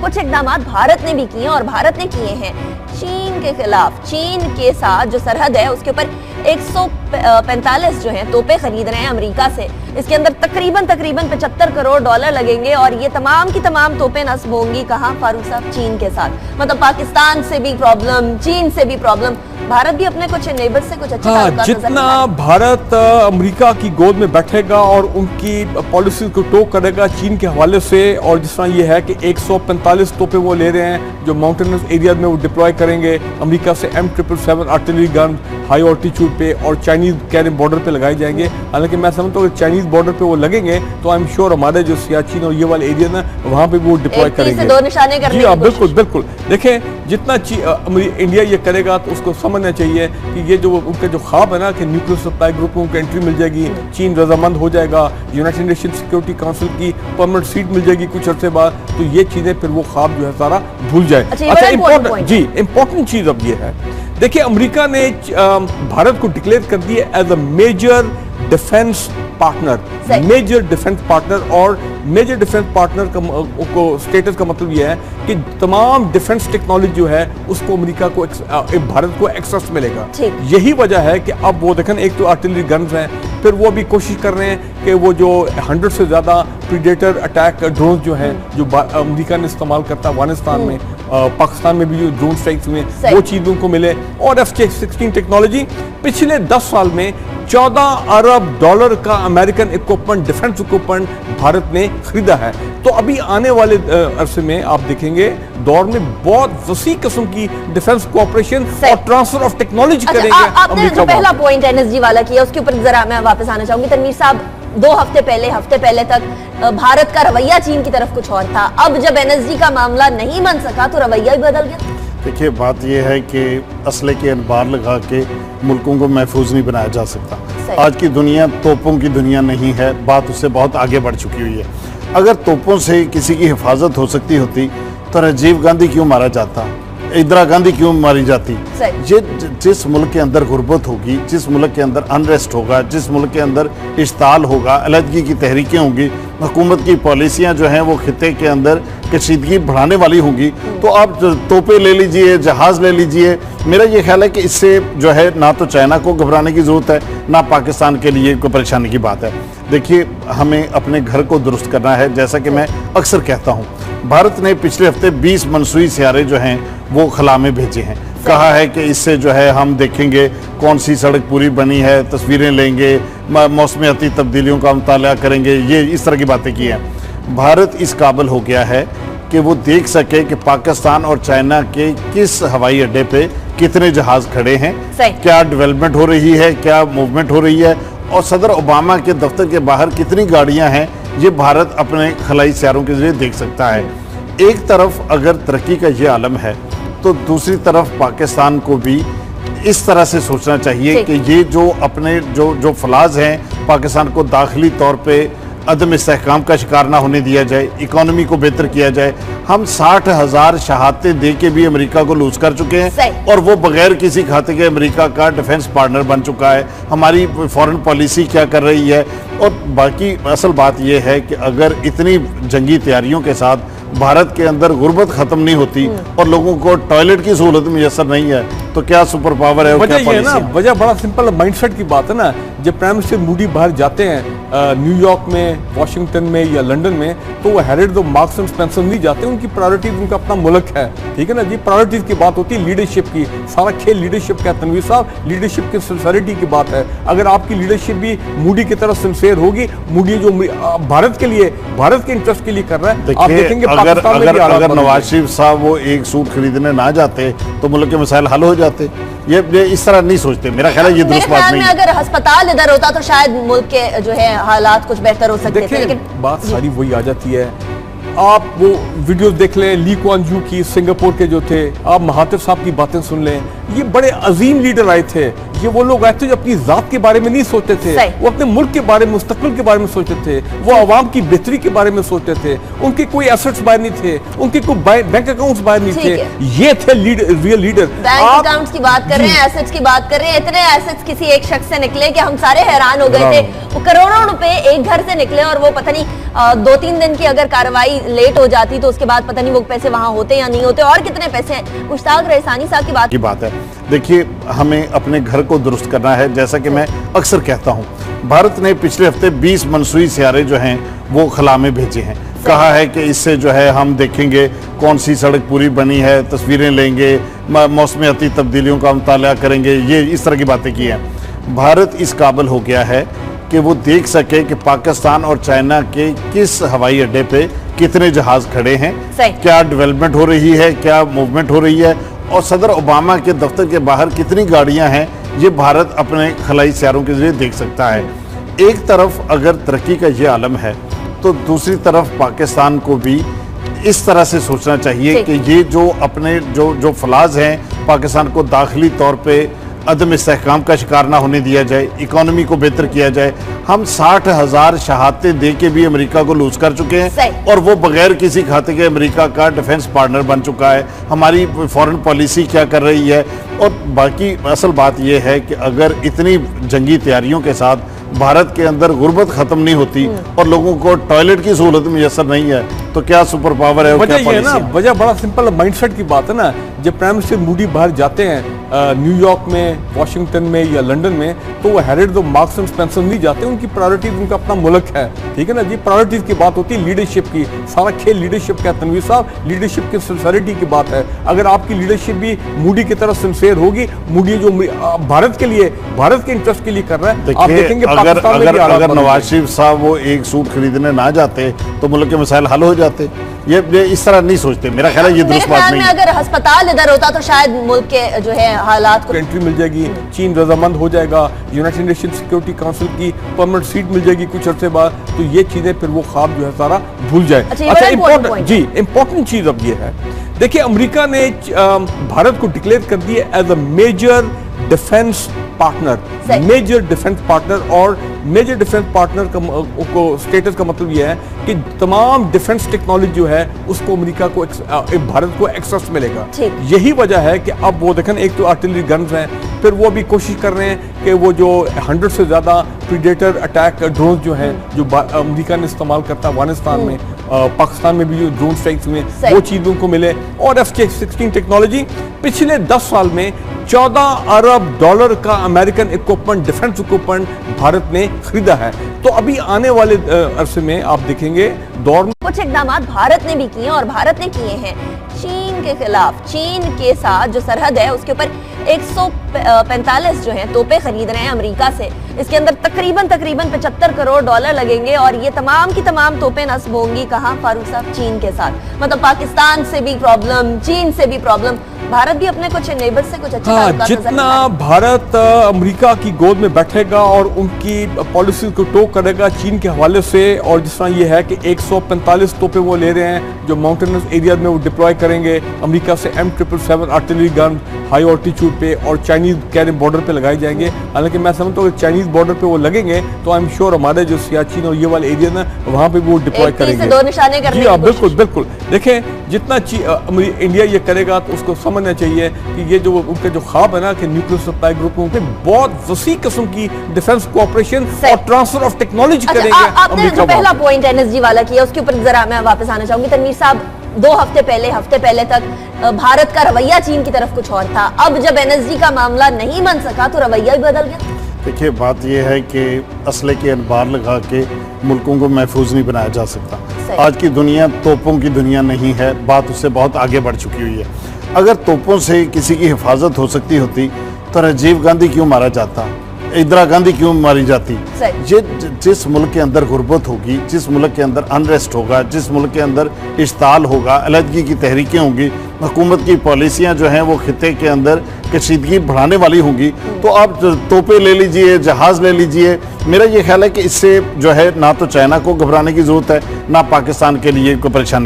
कुछ इकदाम भारत ने भी किए और भारत ने किए हैं चीन के खिलाफ। चीन के साथ जो सरहद है उसके ऊपर 145 जो है तोपे खरीद रहे हैं अमेरिका से। इसके अंदर तकरीबन 75 करोड़ डॉलर लगेंगे और ये तमाम की तमाम तोपें नस्ब होंगी कहाँ फारूक साहब? चीन के साथ। मतलब पाकिस्तान से भी प्रॉब्लम, चीन से भी प्रॉब्लम, भारत भी अपने कुछ नेबर से कुछ अच्छा जितना भारत अमेरिका की गोद में बैठेगा और उनकी पॉलिसी को टो करेगा चीन के हवाले से, और जिस तरह ये है कि 145 तोपे वो ले रहे हैं जो माउंटेनस एरिया में वो डिप्लॉय करेंगे अमेरिका से, M777 artillery gun high altitude पे और चाइनीज कैरियर बॉर्डर पे लगाए जाएंगे। हालांकि मैं समझता हूँ चाइनीज बॉर्डर पे वो लगेंगे तो आई एम श्योर हमारे जो सियाचिन और ये वाले एरिया ना वहाँ पे वो डिप्लॉय करेंगे। दो निशाने करने जी हाँ, बिल्कुल बिल्कुल। देखें जितना इंडिया ये करेगा तो उसको समझना चाहिए कि ये जो उनका जो ख्वाब है ना कि न्यूक्लियर सप्लाई ग्रुप को उनको एंट्री मिल जाएगी, चीन रजामंद हो जाएगा, यूनाइटेड नेशन सिक्योरिटी काउंसिल की परमानेंट सीट मिल जाएगी कुछ अर्से बाद, तो ये चीजें फिर वो ख्वाब जो है सारा भूल जाए। अच्छा इम्पोर्टेंट चीज अब ये है, देखिए अमेरिका ने भारत को डिक्लेयर कर दिया as a major defence partner, major defence partner. और मेजर डिफेंस पार्टनर को स्टेटस का मतलब यह है कि तमाम डिफेंस टेक्नोलॉजी जो है उसको अमेरिका को भारत को एक्सेस मिलेगा। यही वजह है कि अब वो देखें, एक तो आर्टिलरी गन्स हैं, फिर वो भी कोशिश कर रहे हैं कि वो जो 100 से ज्यादा प्रीडेटर अटैक ड्रोन जो हैं जो अमेरिका ने इस्तेमाल करता है अफगानिस्तान में, पाकिस्तान में भी जो ड्रोन स्ट्राइक्स हुए वो चीज उनको मिले। और F-16 टेक्नोलॉजी पिछले 10 साल में $14 अरब का American equipment, defence equipment Bharat ने खरीदा है। तो अभी आने वाले अरसे में आप देखेंगे दौर में बहुत वसी किस्म की डिफेंस कोऑपरेशन और ट्रांसफर ऑफ टेक्नोलॉजी करेंगे। आपने जो पहला पॉइंट एनएसजी वाला किया उसके ऊपर जरा मैं वापस आना चाहूंगी। तनवीर साहब, 2 हफ्ते पहले तक भारत का रवैया चीन की तरफ कुछ और था, अब जब एनएसजी का मामला नहीं बन सका तो रवैया भी बदल गया। देखिए बात यह है कि असले के अनबार लगा के मुल्कों को महफूज नहीं बनाया जा सकता। आज की दुनिया तोपों की दुनिया नहीं है, बात उससे बहुत आगे बढ़ चुकी हुई है। अगर तोपों से किसी की हिफाजत हो सकती होती तो राजीव गांधी क्यों मारा जाता, इंदिरा गांधी क्यों मारी जाती? जिस मुल्क के अंदर गुर्बत होगी, जिस मुल्क के अंदर अनरेस्ट होगा, जिस मुल्क के अंदर इश्ताल होगा, अलहदगी की तहरीकें होंगी, हुकूमत की पॉलिसियां जो हैं वो खित्ते के अंदर कशीदगी बढ़ाने वाली होंगी, तो आप तोपे ले लीजिए, जहाज़ ले लीजिए। मेरा ये ख्याल है कि इससे जो है ना तो चाइना को घबराने की ज़रूरत है, ना पाकिस्तान के लिए कोई परेशानी की बात है। देखिए हमें अपने घर को दुरुस्त करना है। जैसा कि मैं अक्सर कहता हूँ, भारत ने पिछले हफ्ते 20 मनसूई सियारे जो हैं वो खला में भेजे हैं। कहा है कि इससे जो है हम देखेंगे कौन सी सड़क पूरी बनी है, तस्वीरें लेंगे, मौसमियाती तब्दीलियों का मुताला करेंगे, ये इस तरह की बातें की हैं। भारत इस काबिल हो गया है कि वो देख सके कि पाकिस्तान और चाइना के किस हवाई अड्डे पे कितने जहाज खड़े हैं, क्या डेवलपमेंट हो रही है, क्या मूवमेंट हो रही है, और सदर ओबामा के दफ्तर के बाहर कितनी गाड़ियां हैं, ये भारत अपने खलाई सियारों के जरिए देख सकता है। एक तरफ अगर तरक्की का ये आलम है तो दूसरी तरफ पाकिस्तान को भी इस तरह से सोचना चाहिए कि ये जो अपने जो फलाज हैं पाकिस्तान को दाखिली तौर पे अदम इस्तेहकाम का शिकार ना होने दिया जाए, इकोनॉमी को बेहतर किया जाए। हम 60,000 शहादतें दे के भी अमेरिका को लूज कर चुके हैं और वो बगैर किसी खाते के अमेरिका का डिफेंस पार्टनर बन चुका है। हमारी फॉरेन पॉलिसी क्या कर रही है, और बाकी असल बात यह है कि अगर इतनी जंगी तैयारियों के साथ भारत के अंदर गुर्बत खत्म नहीं होती और लोगों को टॉयलेट की सहूलत मैसर नहीं है तो क्या सुपर पावर है? वजह ये ना, वजह बड़ा सिंपल माइंडसेट की बात है ना। जब प्राइम मिनिस्टर मोदी बाहर जाते हैं न्यूयॉर्क में, वाशिंगटन में या लंदन में, तो वो हेरिड दो मार्क्स एंड स्पेंसर नहीं जाते। उनकी प्रायोरिटी उनका अपना मुल्क है, ठीक है ना जी। प्रायोरिटीज की बात होती है लीडरशिप की, सारा खेल लीडरशिप का है तनवीर साहब, लीडरशिप की सिंसेरिटी की बात है। अगर आपकी लीडरशिप भी मोदी की तरफ सिंसेयर होगी, मोदी जो भारत के लिए, भारत के इंटरेस्ट के लिए कर रहा है, आप देखेंगे अगर नवाज शरीफ साहब वो एक सूट खरीदने ना जाते तो मुल्क के मसाइल हल हो जाते। ये इस तरह नहीं सोचते। मेरा ख्याल है ये दुरुस्त बात नहीं है। अगर अस्पताल इधर होता तो शायद मुल्क के जो है हालात कुछ बेहतर हो सकते थे, लेकिन बात सारी वही आ जाती है। आप वो वीडियोस देख लें ली कुआन यू की, सिंगापुर के जो थे, आप महातिर साहब की बातें सुन लें। ये बड़े अजीम लीडर आए थे। ये वो लोग आए थे जो अपनी जात के बारे में नहीं सोचते थे, वो अपने मुल्क के बारे में, मुस्तकबिल के बारे में सोचते थे, वो आवाम की बेहतरी के बारे में सोचते थे। उनके कोई एसेट्स बाहर नहीं थे, उनके कोई बैंक अकाउंट्स बाहर नहीं थे। ये थे रियल लीडर। बैंक अकाउंट्स की बात कर रहे हैं, एसेट्स की बात कर रहे हैं। इतने एसेट्स किसी एक शख्स से निकले कि हम सारे हैरान हो गए थे। वो करोड़ों रुपए एक घर से निकले और वो पता नहीं 2-3 दिन की अगर कार्रवाई लेट हो जाती तो उसके बाद पता नहीं वो पैसे वहां होते या नहीं होते, और कितने पैसे हैं। मुश्ताक रईसानी साहब की बात है। देखिए, हमें अपने घर को दुरुस्त करना है। जैसा कि मैं अक्सर कहता हूं, भारत ने पिछले हफ्ते 20 मनसूई सियारे जो हैं वो खला में भेजे हैं। कहा है कि इससे जो है हम देखेंगे कौन सी सड़क पूरी बनी है, तस्वीरें लेंगे, मौसमियाती तब्दीलियों का मुताला करेंगे, ये इस तरह की बातें की हैं। भारत इस काबिल हो गया है कि वो देख सके कि पाकिस्तान और चाइना के किस हवाई अड्डे पे कितने जहाज खड़े हैं, क्या डेवलपमेंट हो रही है, क्या मूवमेंट हो रही है, और सदर ओबामा के दफ्तर के बाहर कितनी गाड़ियां हैं, ये भारत अपने खलाई सियारों के जरिए देख सकता है। एक तरफ अगर तरक्की का ये आलम है तो दूसरी तरफ पाकिस्तान को भी इस तरह से सोचना चाहिए कि ये जो अपने जो फलाज हैं, पाकिस्तान को दाखिली तौर पे अदम इस्तेहकाम का शिकार ना होने दिया जाए, इकोनॉमी को बेहतर किया जाए। हम 60,000 शहादतें दे के भी अमेरिका को लूज कर चुके हैं और वो बगैर किसी खाते के अमेरिका का डिफेंस पार्टनर बन चुका है। हमारी फॉरेन पॉलिसी क्या कर रही है, और बाकी असल बात यह है कि अगर इतनी जंगी तैयारियों के साथ भारत के अंदर गुर्बत खत्म नहीं होती और लोगों को टॉयलेट की सहूलत मैसर नहीं है, तो क्या सुपर पावर है? वजह ये है ना, वजह बड़ा सिंपल माइंडसेट की बात है ना। जब प्राइम मिनिस्टर मोदी बाहर जाते हैं न्यूयॉर्क में, वाशिंगटन में या लंदन में, तो वो heard the marks and Spencer नहीं जाते। उनकी प्रायोरिटी उनका अपना मुल्क है, ठीक है ना जी। प्रायोरिटीज की बात होती है लीडरशिप की, सारा खेल लीडरशिप का। तनवीर साहब, लीडरशिप की सिंसेरिटी की बात है। अगर आपकी लीडरशिप भी मोदी की तरफ सिंसेयर होगी, मोदी जो भारत के लिए, भारत के इंटरेस्ट के लिए कर रहा है, आप देखेंगे अगर नवाज शरीफ साहब वो एक सूट खरीदने ना जाते तो मुल्क के मसाइल हल हो जाते। ये इस तरह नहीं सोचते। मेरा ख्याल है ये दुरुस्त बात नहीं है। अगर अस्पताल इधर होता तो शायद मुल्क के जो है हालात को एंट्री मिल जाएगी, चीन रजामंद हो जाएगा, यूनाइटेड नेशन सिक्योरिटी काउंसिल की परमानेंट सीट मिल जाएगी कुछ अर्से बाद, तो ये चीजें फिर वो ख्वाब जो है सारा भूल जाए। अच्छा, इंपॉर्टेंट चीज अब ये है, देखिए अमेरिका ने भारत को डिक्लेयर कर दिया as a major defence partner, major defence partner. और मेजर डिफेंस पार्टनर को स्टेटस का मतलब यह है कि तमाम डिफेंस टेक्नोलॉजी जो है उसको अमेरिका को, भारत को एक्सेस मिलेगा। यही वजह है कि अब वो देखें, एक तो आर्टिलरी गन्स हैं, फिर वो भी कोशिश कर रहे हैं कि वो जो 100 से ज्यादा प्रीडेटर अटैक ड्रोन जो हैं जो अमेरिका ने इस्तेमाल करता है अफगानिस्तान में, पाकिस्तान में भी जो ड्रोन स्ट्राइक्स हुए वो चीज़ों को मिले। और F-16 टेक्नोलॉजी पिछले 10 साल में $14 अरब का American equipment, defence equipment Bharat ने खरीदा है। तो अभी आने वाले अरसे में आप देखेंगे दौर में कुछ इकदाम भारत ने भी किए और भारत ने किए हैं चीन के खिलाफ। चीन के साथ जो सरहद है उसके ऊपर 145 जो है तोपे खरीद रहे हैं अमेरिका से। इसके अंदर तकरीबन $75 करोड़ लगेंगे और ये तमाम की तमाम तोपें नस्ब होंगी कहाँ, फारूक साहब? चीन के साथ। मतलब पाकिस्तान से भी प्रॉब्लम, चीन से भी प्रॉब्लम, भारत भी अपने कुछ नेबर से कुछ अच्छे जितना भारत अमेरिका की गोद में बैठेगा और उनकी पॉलिसी को टो करेगा चीन के हवाले से, और जिस तरह ये है कि 145 तोपे वो ले रहे हैं जो माउंटेनस एरिया में वो डिप्लॉय करेंगे अमेरिका से, M777 artillery gun high altitude पे और चाइनीज कैरे बॉर्डर पे लगाए जाएंगे। हालांकि मैं समझता हूँ चाइनीज बॉर्डर पे वो लगेंगे तो आई एम श्योर हमारे जो सियाचिन और ये वाले एरिया ना वहाँ पे वो डिप्लॉय करेंगे। जी हाँ, बिल्कुल बिल्कुल। देखें, जितना इंडिया ये करेगा तो उसको समझना चाहिए कि ये जो उनके जो ख्वाब है ना कि न्यूक्लियर सप्लाई ग्रुप में बहुत वसी किस्म की डिफेंस कोऑपरेशन और ट्रांसफर ऑफ टेक्नोलॉजी करेंगे। आपने जो पहला पॉइंट एनएसजी वाला किया उसके ऊपर जरा मैं वापस आना चाहूंगी। तनवीर साहब, 2 हफ्ते पहले तक भारत का रवैया चीन की तरफ कुछ और था। अब जब एनएसजी का मामला नहीं बन सका तो रवैया भी बदल गया। देखिए, बात यह है कि असले के अनबार लगा के मुल्कों को महफूज नहीं बनाया जा सकता। आज की दुनिया तोपों की दुनिया नहीं है, बात उससे बहुत आगे बढ़ चुकी हुई है। अगर तोपों से किसी की हिफाजत हो सकती होती तो राजीव गांधी क्यों मारा जाता, इंदिरा गांधी क्यों मारी जाती? जिस मुल्क के अंदर गुर्बत होगी, जिस मुल्क के अंदर अनरेस्ट होगा, जिस मुल्क के अंदर इश्ताल होगा, अलहदगी की तहरीकें होंगी, हुकूमत की पॉलिसियां जो हैं वो खिते के अंदर कशीदगी बढ़ाने वाली होंगी, तो आप तोपे ले लीजिए, जहाज़ ले लीजिए। मेरा ये ख्याल है कि इससे जो है ना तो चाइना को घबराने की ज़रूरत है, ना पाकिस्तान के लिए कोई परेशानी।